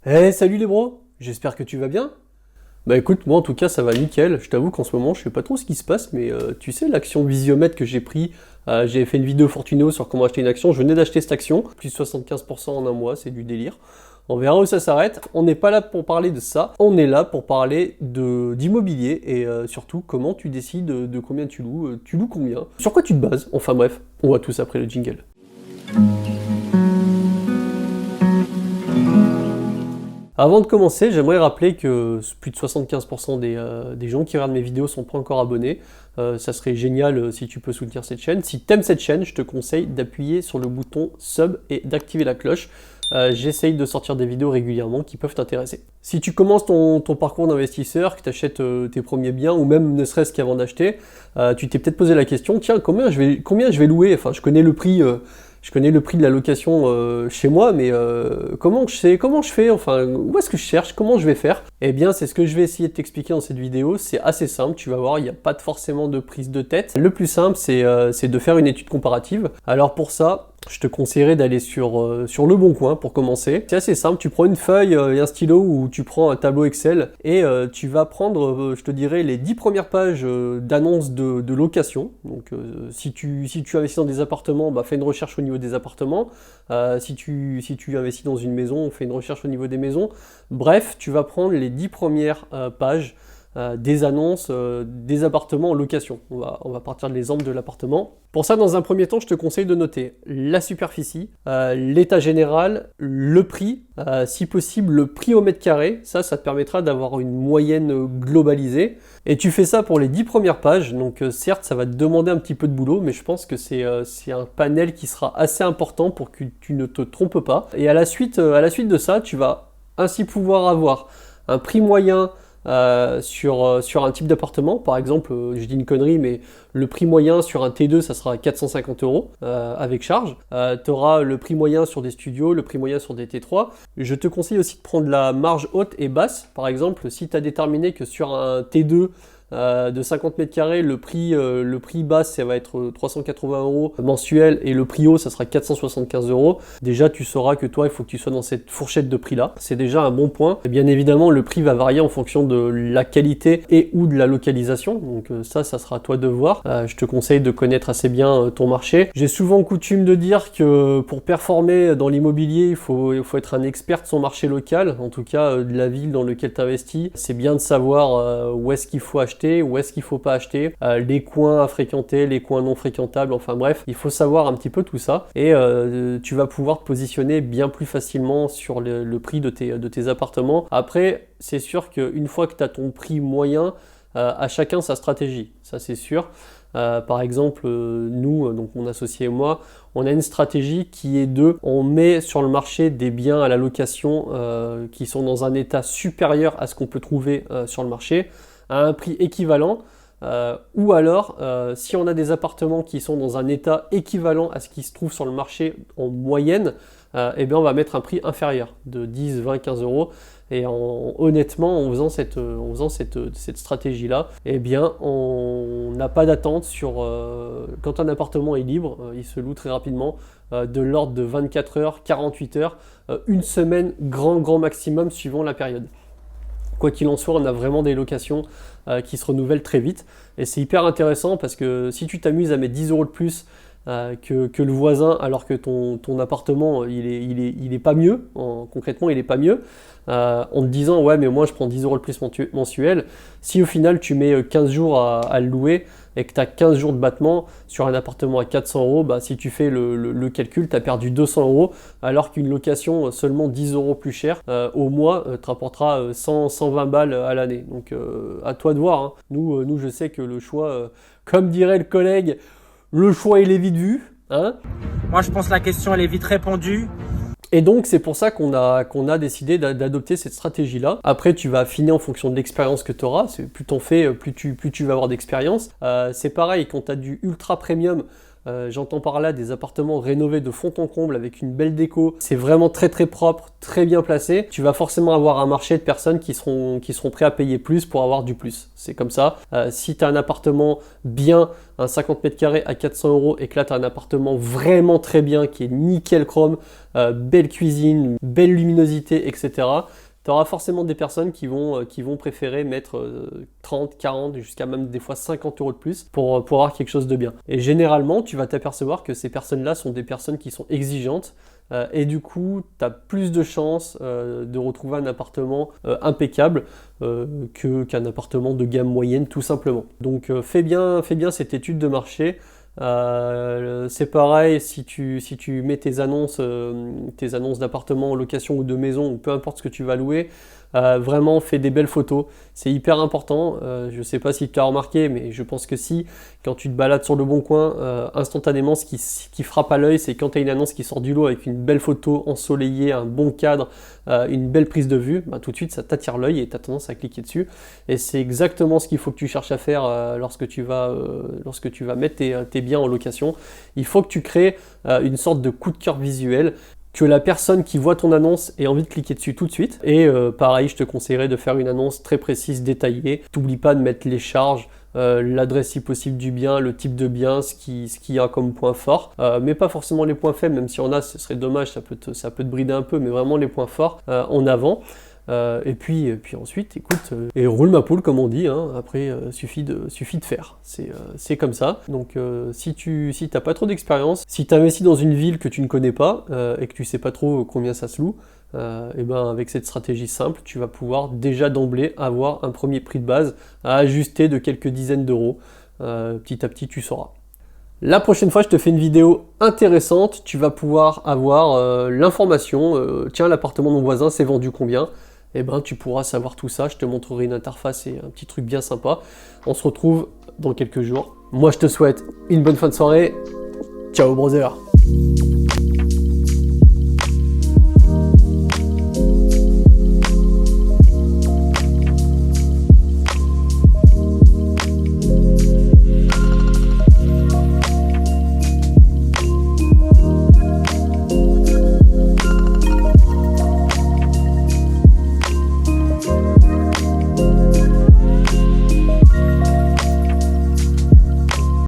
Hey, salut les bros, j'espère que tu vas bien. Bah écoute, moi en tout cas ça va nickel, je t'avoue qu'en ce moment je sais pas trop ce qui se passe, mais tu sais l'action Visiomètre que j'ai pris, j'avais fait une vidéo Fortuno sur comment acheter une action, je venais d'acheter cette action, plus 75% en un mois, c'est du délire. On verra où ça s'arrête, on n'est pas là pour parler de ça, on est là pour parler d'immobilier et surtout comment tu décides de combien tu loues combien, sur quoi tu te bases, enfin bref, on voit tout ça après le jingle. Avant de commencer, j'aimerais rappeler que plus de 75% des gens qui regardent mes vidéos sont pas encore abonnés. Ça serait génial si tu peux soutenir cette chaîne. Si tu aimes cette chaîne, je te conseille d'appuyer sur le bouton sub et d'activer la cloche. J'essaye de sortir des vidéos régulièrement qui peuvent t'intéresser. Si tu commences ton parcours d'investisseur, que tu achètes tes premiers biens, ou même ne serait-ce qu'avant d'acheter, tu t'es peut-être posé la question, tiens, combien je vais louer? Enfin, je connais le prix de la location chez moi, mais comment je fais, enfin, où est-ce que je cherche, comment je vais faire? Eh bien, c'est ce que je vais essayer de t'expliquer dans cette vidéo. C'est assez simple, tu vas voir, il n'y a pas forcément de prise de tête. Le plus simple, c'est de faire une étude comparative. Alors pour ça, je te conseillerais d'aller sur Le Bon Coin pour commencer. C'est assez simple, tu prends une feuille et un stylo ou tu prends un tableau Excel et tu vas prendre, je te dirais, les 10 premières pages d'annonces de location. Donc si tu investis dans des appartements, bah, fais une recherche au niveau des appartements. Si tu investis dans une maison, fais une recherche au niveau des maisons. Bref, tu vas prendre les 10 premières pages des annonces des appartements en location. On va partir de l'exemple de l'appartement. Pour ça, dans un premier temps, je te conseille de noter la superficie, l'état général, le prix, si possible le prix au mètre carré. Ça te permettra d'avoir une moyenne globalisée. Et tu fais ça pour les 10 premières pages. Donc certes, ça va te demander un petit peu de boulot, mais je pense que c'est un panel qui sera assez important pour que tu ne te trompes pas. Et à la suite de ça, tu vas ainsi pouvoir avoir un prix moyen sur un type d'appartement. Par exemple, je dis une connerie, mais le prix moyen sur un T2, ça sera 450 € avec charge. Tu auras le prix moyen sur des studios, le prix moyen sur des T3. Je te conseille aussi de prendre la marge haute et basse. Par exemple, si tu as déterminé que sur un T2 de 50 mètres carrés, le prix bas, ça va être 380 € mensuel et le prix haut, ça sera 475 €. Déjà, tu sauras que toi, il faut que tu sois dans cette fourchette de prix-là. C'est déjà un bon point. Et bien évidemment, le prix va varier en fonction de la qualité et ou de la localisation. Donc ça sera à toi de voir. Je te conseille de connaître assez bien ton marché. J'ai souvent coutume de dire que pour performer dans l'immobilier, il faut être un expert de son marché local, en tout cas de la ville dans laquelle tu investis. C'est bien de savoir où est-ce qu'il faut acheter, où est-ce qu'il faut pas acheter, les coins à fréquenter, les coins non fréquentables, enfin bref, il faut savoir un petit peu tout ça et tu vas pouvoir te positionner bien plus facilement sur le prix de tes appartements. Après, c'est sûr qu'une fois que tu as ton prix moyen, à chacun sa stratégie, ça c'est sûr. Par exemple, nous, donc mon associé et moi, on a une stratégie qui est on met sur le marché des biens à la location qui sont dans un état supérieur à ce qu'on peut trouver sur le marché, à un prix équivalent, ou alors si on a des appartements qui sont dans un état équivalent à ce qui se trouve sur le marché en moyenne, eh bien on va mettre un prix inférieur de 10, 20, 15 €. Et honnêtement, en faisant cette stratégie-là, eh bien on n'a pas d'attente sur quand un appartement est libre, il se loue très rapidement, de l'ordre de 24 heures, 48 heures, une semaine grand maximum suivant la période. Quoi qu'il en soit, on a vraiment des locations qui se renouvellent très vite. Et c'est hyper intéressant parce que si tu t'amuses à mettre 10 € de plus que le voisin, alors que ton appartement, il est pas mieux, concrètement, il est pas mieux, en te disant, ouais, mais moi, je prends 10 € de plus mensuel. Si au final, tu mets 15 jours à le louer et que tu as 15 jours de battement sur un appartement à 400 €, bah, si tu fais le calcul, tu as perdu 200 €, alors qu'une location seulement 10 € plus chère au mois te rapportera 120 balles à l'année. Donc, à toi de voir, hein. Nous, je sais que le choix, comme dirait le collègue, le choix, il est vite vu, hein. Moi, je pense que la question, elle est vite répondue. Et donc, c'est pour ça qu'on a décidé d'adopter cette stratégie-là. Après, tu vas affiner en fonction de l'expérience que tu auras. Plus t'en fais, plus tu vas avoir d'expérience. C'est pareil, quand tu as du ultra premium, J'entends par là des appartements rénovés de fond en comble avec une belle déco. C'est vraiment très très propre, très bien placé. Tu vas forcément avoir un marché de personnes qui seront prêts à payer plus pour avoir du plus. C'est comme ça. Si tu as un appartement bien, un 50 mètres carrés à 400 € et que là tu as un appartement vraiment très bien qui est nickel chrome, belle cuisine, belle luminosité, etc. Tu auras forcément des personnes qui vont préférer mettre 30, 40, jusqu'à même des fois 50 € de plus pour avoir quelque chose de bien. Et généralement, tu vas t'apercevoir que ces personnes-là sont des personnes qui sont exigeantes et du coup, tu as plus de chances de retrouver un appartement impeccable qu'un appartement de gamme moyenne tout simplement. Donc fais bien cette étude de marché. C'est pareil si tu mets tes annonces d'appartements en location ou de maison ou peu importe ce que tu vas louer, vraiment fais des belles photos, c'est hyper important. Je sais pas si tu as remarqué, mais je pense que si, quand tu te balades sur le bon coin, instantanément ce qui frappe à l'œil, c'est quand tu as une annonce qui sort du lot avec une belle photo ensoleillée, un bon cadre, une belle prise de vue, tout de suite ça t'attire l'œil et tu as tendance à cliquer dessus. Et c'est exactement ce qu'il faut que tu cherches à faire lorsque tu vas mettre tes biens en location. Il faut que tu crées une sorte de coup de cœur visuel, que la personne qui voit ton annonce ait envie de cliquer dessus tout de suite. Et pareil, je te conseillerais de faire une annonce très précise, détaillée. T'oublie pas de mettre les charges, l'adresse si possible du bien, le type de bien, ce qu'il y a comme point fort, mais pas forcément les points faibles, même si on a, ce serait dommage, ça peut te brider un peu, mais vraiment les points forts en avant. Et puis ensuite, écoute, et roule ma poule comme on dit, hein. Après suffit de faire, c'est comme ça. Donc si t'as pas trop d'expérience, si tu investis dans une ville que tu ne connais pas et que tu sais pas trop combien ça se loue, et ben avec cette stratégie simple, tu vas pouvoir déjà d'emblée avoir un premier prix de base à ajuster de quelques dizaines d'euros. Petit à petit, tu sauras. La prochaine fois, je te fais une vidéo intéressante. Tu vas pouvoir avoir l'information. Tiens, l'appartement de mon voisin s'est vendu combien? Eh ben, tu pourras savoir tout ça. Je te montrerai une interface et un petit truc bien sympa. On se retrouve dans quelques jours. Moi, je te souhaite une bonne fin de soirée. Ciao, brother.